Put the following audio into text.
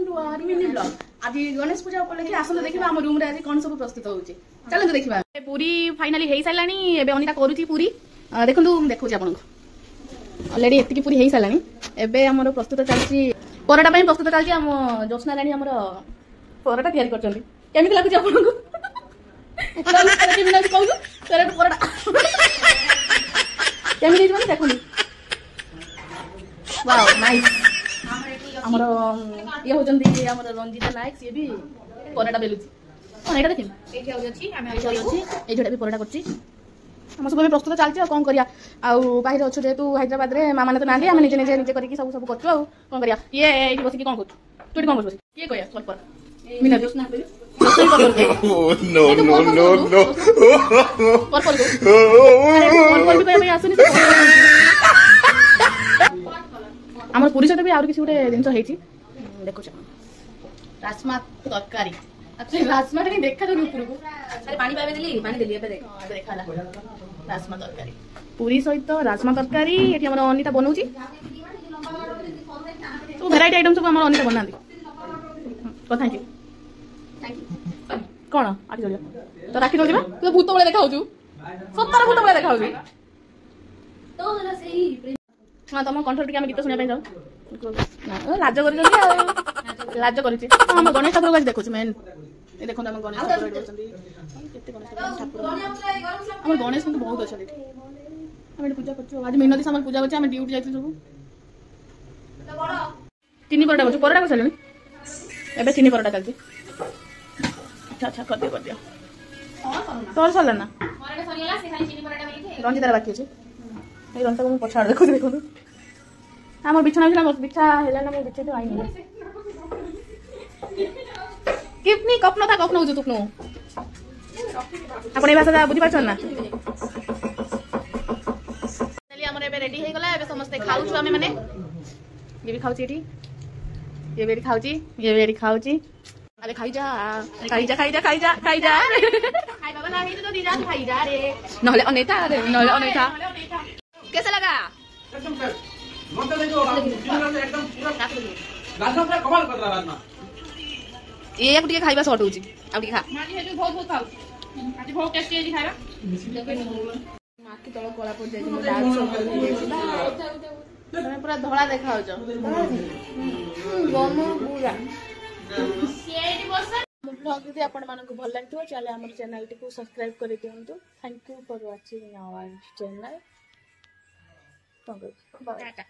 mini blog आज गणेश पूजा उपलक्षे आसନ୍ତୁ ଦେଖିବା ଆମ रूम रे आज कोन सब प्रस्तुत होउचे चलନ୍ତୁ देखिबा पूरी फाइनली हेई सालानी एबे अनिता करूची पूरी देखंतु देखुची आपन ऑलरेडी एतिकी पूरी हेई सालानी एबे हमर प्रस्तुत चलची परोटा पई प्रस्तुत चलची हम जोस्ना रानी हमर परोटा तयार करचंदी केमिति लागुची आपन को परोटा केमिति लागुची कहू परोटा केमिति दिबा देखुनी वाओ नाइस हमर ये होचंदी हमर रंजिता नायक से भी परोटा बेलुची कोन एटा देखिन एठी होची हम एठी होची ए जोटा भी परोटा करची हम सब में प्रस्तुत चलची कोन करिया आ बाहिर अछु जेतु हैदराबाद रे मामा ने तो नांदी हम निजे निजे करके सब सब करछु कोन करिया ये एठी बसी की कोन करछु तोटी कोन बसी के कहया चल पर मिना जोस्ना पे नो नो नो नो पर पर भी कहया आसुनी हमर पुरी सहित भी आउर किसी गोटे जिनस होइछि देखो राजमा तरकारी अच्छा राजमा रे देखा तो ऊपर को अरे पानी पावे देली पानी देली एबे देख देखाला राजमा तरकारी पुरी सहित राजमा तरकारी एठी हमर अनिता बनौछि तो वैरायटी आइटम सब हमर अनिता बनांदी को थैंक यू कोन आठी जलिया तो राखी दलिबा तू भूत बळे देखा होछु सत्तर भूत बळे देखा होछु तो होला सेही हाँ तुम कंठ टी गीत शुणा जाऊ लाज कर लाज कर गणेश ठाकुर आज देखु मेन ये देखो गणेश ठाकुर गणेश मतलब बहुत अच्छा पूजा कर आज मिनती सामान पूजा कर ड्यूटी जाइए सब तीन परोटा कर परोटा कर सारे एवं तीन परोटा चलती अच्छा अच्छा कर दियो तोर सरला ना रंजितार बाकी अच्छे रंजिता को पछाड़ देखो देखो आम बिछना बिछा है ना मैं बिछे तो आई नहीं कितनी कपन था कपन हो तुपन आप भाषा बुझी पार्छ ना आम रेडी हो गला समस्ते खाऊ आम मैंने ये भी खाऊँ ये भी खाऊँ ये भी खाऊँ अरे खाई जा खाई जा खाई जा खाई जा खाई जा खाई बाबा ना तो दी जा खाई जा रे नहले अनेता रे नहले अनेता कैसा लगा एकदम कमाल कर रहा राजमा ये एक टिके खाइबा शॉर्ट होची आ टिके खा माटी हे बहुत बहुत खाऊ आज बहुत टेस्टी है खाइबा माकी तळ कोला पड़ जाई mo डार्क सर्कल हो जाई तमे पूरा धोला देखाउ छ गम पूरा ब्लॉग यदि आपण मानक भल लागतो चले हमर चैनल टी को सब्सक्राइब करि दियंतु thank you for watching our channel Tata